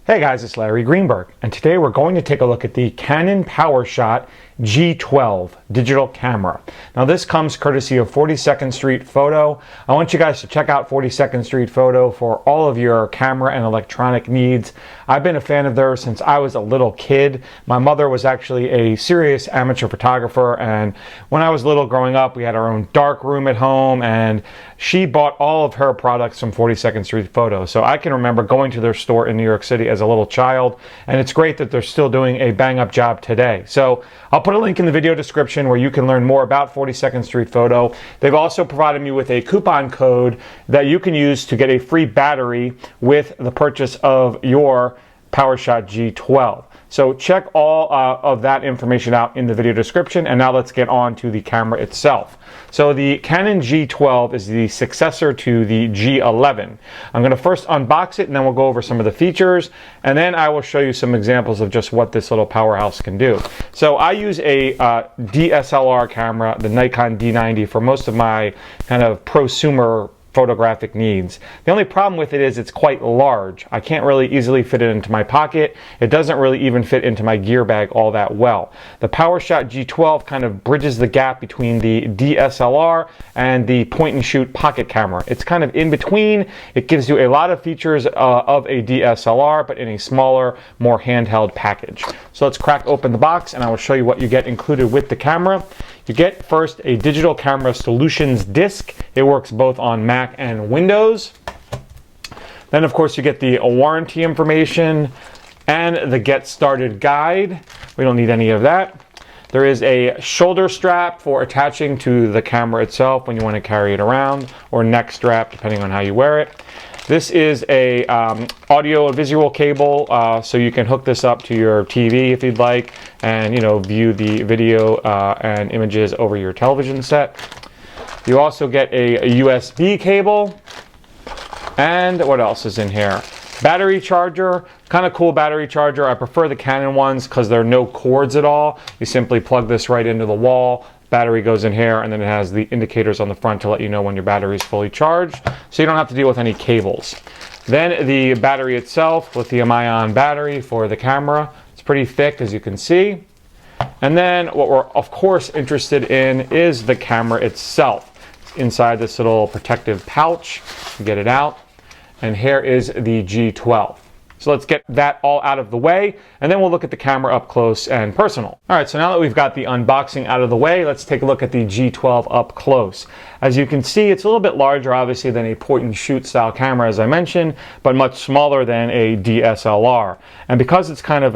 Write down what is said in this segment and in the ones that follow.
Hey guys, it's Larry Greenberg, and today we're going to take a look at the Canon PowerShot G12 digital camera. Now this comes courtesy of 42nd Street Photo. I want you guys to check out 42nd Street Photo for all of your camera and electronic needs. I've been a fan of theirs since I was a little kid. My mother was actually a serious amateur photographer, and when I was little growing up, we had our own dark room at home, and she bought all of her products from 42nd Street Photo. So I can remember going to their store in New York City as a little child, and it's great that they're still doing a bang-up job today. So I'll put a link in the video description where you can learn more about 42nd Street Photo. They've also provided me with a coupon code that you can use to get a free battery with the purchase of your PowerShot G12. So check all of that information out in the video description, and now let's get on to the camera itself. So the Canon G12 is the successor to the G11. I'm going to first unbox it, and then we'll go over some of the features, and then I will show you some examples of just what this little powerhouse can do. So I use a DSLR camera, the Nikon D90, for most of my kind of prosumer photographic needs. The only problem with it is it's quite large. I can't really easily fit it into my pocket. It doesn't really even fit into my gear bag all that well. The PowerShot G12 kind of bridges the gap between the DSLR and the point and shoot pocket camera. It's kind of in between. It gives you a lot of features of a DSLR, but in a smaller, more handheld package. So let's crack open the box, and I will show you what you get included with the camera. You get first a digital camera solutions disc. It works both on Mac and Windows. Then of course you get the warranty information and the get started guide. We don't need any of that. There is a shoulder strap for attaching to the camera itself when you want to carry it around, or neck strap depending on how you wear it. This is a audio visual cable, so you can hook this up to your TV if you'd like, and view the video and images over your television set. You also get a USB cable, and what else is in here? Battery charger, kind of cool battery charger. I prefer the Canon ones because there are no cords at all. You simply plug this right into the wall. Battery goes in here, and then it has the indicators on the front to let you know when your battery is fully charged, so you don't have to deal with any cables. Then the battery itself, lithium-ion battery for the camera. It's pretty thick, as you can see. And then what we're of course interested in is the camera itself. It's inside this little protective pouch. You get it out, and here is the G12. So let's get that all out of the way, and then we'll look at the camera up close and personal. All right, so now that we've got the unboxing out of the way, let's take a look at the G12 up close. As you can see, it's a little bit larger, obviously, than a point and shoot style camera, as I mentioned, but much smaller than a DSLR. And because it's kind of,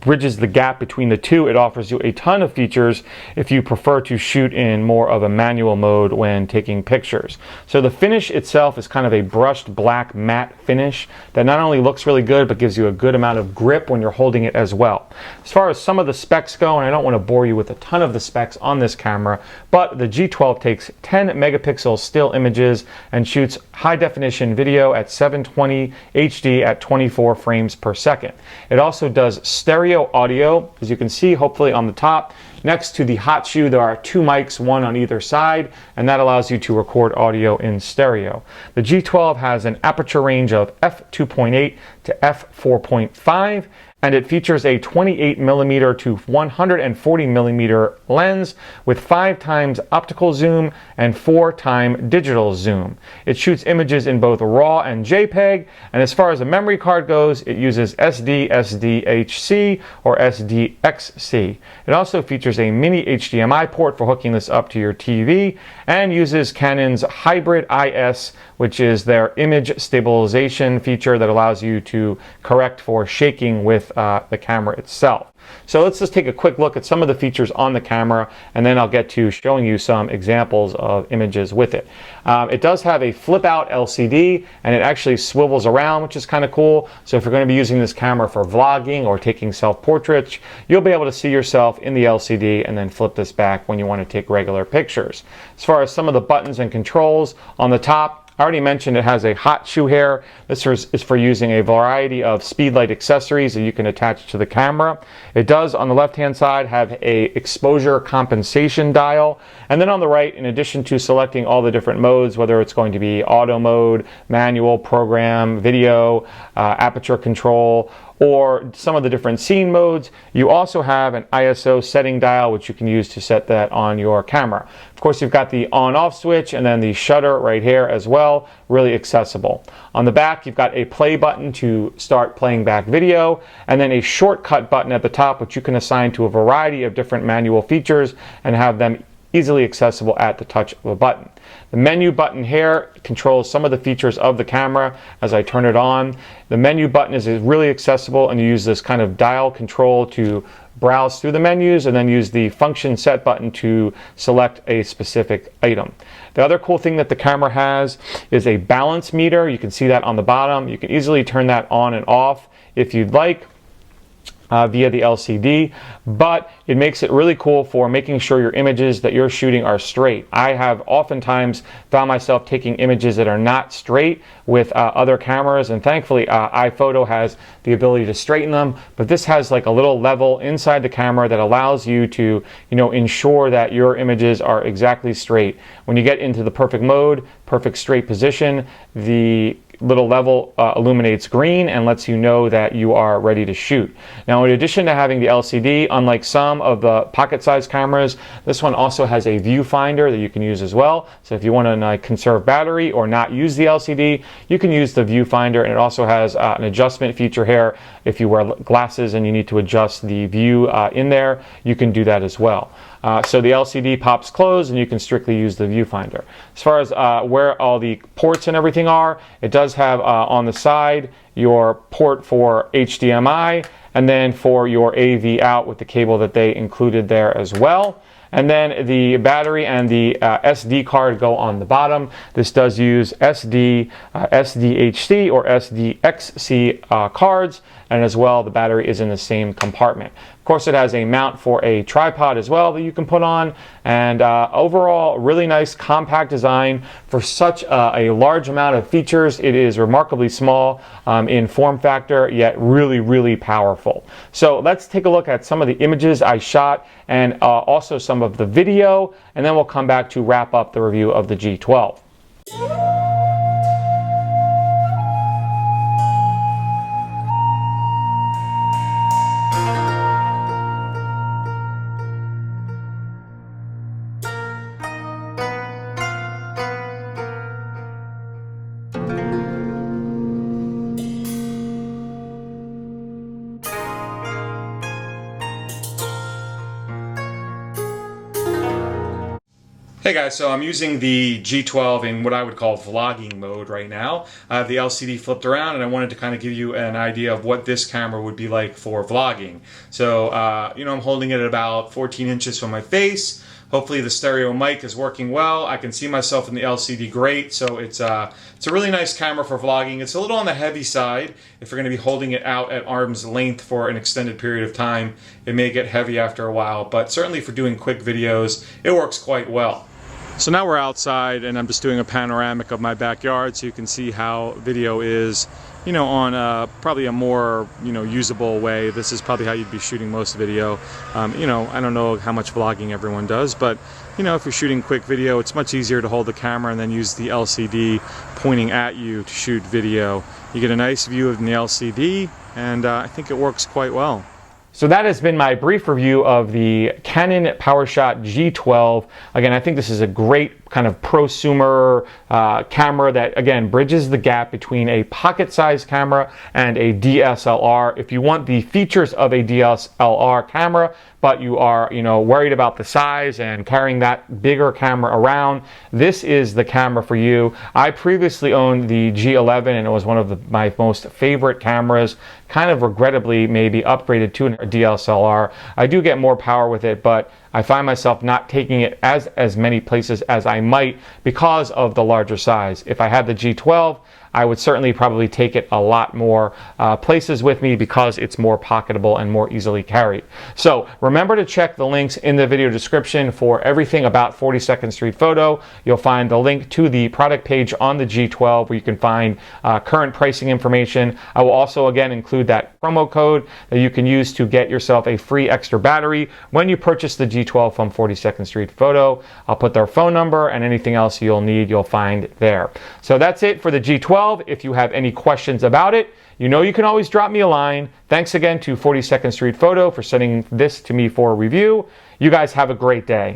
bridges the gap between the two, it offers you a ton of features if you prefer to shoot in more of a manual mode when taking pictures. So the finish itself is kind of a brushed black matte finish that not only looks really good, but gives you a good amount of grip when you're holding it as well. As far as some of the specs go, and I don't want to bore you with a ton of the specs on this camera, but the G12 takes 10 megapixel still images and shoots high definition video at 720 HD at 24 frames per second. It also does stereo audio, as you can see hopefully on the top. Next to the hot shoe, there are two mics, one on either side, and that allows you to record audio in stereo. The G12 has an aperture range of f2.8 to f4.5, and it features a 28mm to 140mm lens with 5x optical zoom and 4x digital zoom. It shoots images in both RAW and JPEG, and as far as a memory card goes, it uses SD, SDHC, or SDXC. It also features a mini HDMI port for hooking this up to your TV, and uses Canon's Hybrid IS, which is their image stabilization feature that allows you to correct for shaking with the camera itself. So let's just take a quick look at some of the features on the camera, and then I'll get to showing you some examples of images with it. It does have a flip out LCD, and it actually swivels around, which is kind of cool. So if you're going to be using this camera for vlogging or taking self-portraits, you'll be able to see yourself in the LCD and then flip this back when you want to take regular pictures. As far as some of the buttons and controls, on the top I already mentioned it has a hot shoe hair. This is for using a variety of speed light accessories that you can attach to the camera. It does, on the left-hand side, have a exposure compensation dial. And then on the right, in addition to selecting all the different modes, whether it's going to be auto mode, manual, program, video, aperture control, or some of the different scene modes, you also have an ISO setting dial, which you can use to set that on your camera. Of course, you've got the on-off switch and then the shutter right here as well, really accessible. On the back, you've got a play button to start playing back video, and then a shortcut button at the top, which you can assign to a variety of different manual features and have them easily accessible at the touch of a button. The menu button here controls some of the features of the camera as I turn it on. The menu button is really accessible, and you use this kind of dial control to browse through the menus, and then use the function set button to select a specific item. The other cool thing that the camera has is a balance meter. You can see that on the bottom. You can easily turn that on and off if you'd like. Via the LCD, but it makes it really cool for making sure your images that you're shooting are straight. I have oftentimes found myself taking images that are not straight with other cameras, and thankfully iPhoto has the ability to straighten them, but this has like a little level inside the camera that allows you to, ensure that your images are exactly straight. When you get into the perfect mode, perfect straight position, the little level illuminates green and lets you know that you are ready to shoot. Now, in addition to having the LCD, unlike some of the pocket-sized cameras, this one also has a viewfinder that you can use as well. So if you want to conserve battery or not use the LCD, you can use the viewfinder, and it also has an adjustment feature here. If you wear glasses and you need to adjust the view in there, you can do that as well. So the LCD pops closed and you can strictly use the viewfinder. As far as where all the ports and everything are, it does have on the side your port for HDMI, and then for your AV out with the cable that they included there as well. And then the battery and the SD card go on the bottom. This does use SD, SDHC or SDXC cards, and as well the battery is in the same compartment. Of course, it has a mount for a tripod as well that you can put on, and overall really nice compact design for such a large amount of features. It is remarkably small in form factor, yet really powerful. So let's take a look at some of the images I shot and also some of the video, and then we'll come back to wrap up the review of the G12. Hey guys, so I'm using the G12 in what I would call vlogging mode right now. I have the LCD flipped around, and I wanted to kind of give you an idea of what this camera would be like for vlogging. So, I'm holding it at about 14 inches from my face. Hopefully the stereo mic is working well. I can see myself in the LCD great, so it's a really nice camera for vlogging. It's a little on the heavy side. If you're going to be holding it out at arm's length for an extended period of time, it may get heavy after a while, but certainly for doing quick videos, it works quite well. So now we're outside, and I'm just doing a panoramic of my backyard so you can see how video is, on probably a more, usable way. This is probably how you'd be shooting most video. I don't know how much vlogging everyone does, but, if you're shooting quick video, it's much easier to hold the camera and then use the LCD pointing at you to shoot video. You get a nice view of the LCD, and I think it works quite well. So that has been my brief review of the Canon PowerShot G12. Again, I think this is a great kind of prosumer camera that, again, bridges the gap between a pocket-sized camera and a DSLR. If you want the features of a DSLR camera, but you are, worried about the size and carrying that bigger camera around, this is the camera for you. I previously owned the G11, and it was one of my most favorite cameras. Kind of regrettably maybe upgraded to a DSLR. I do get more power with it, but I find myself not taking it as many places as I might because of the larger size. If I had the G12, I would certainly probably take it a lot more places with me because it's more pocketable and more easily carried. So remember to check the links in the video description for everything about 42nd Street Photo. You'll find the link to the product page on the G12 where you can find current pricing information. I will also again include that promo code that you can use to get yourself a free extra battery when you purchase the G12 from 42nd Street Photo. I'll put their phone number and anything else you'll need, you'll find there. So that's it for the G12. If you have any questions about it, you know you can always drop me a line. Thanks again to 42nd Street Photo for sending this to me for a review. You guys have a great day.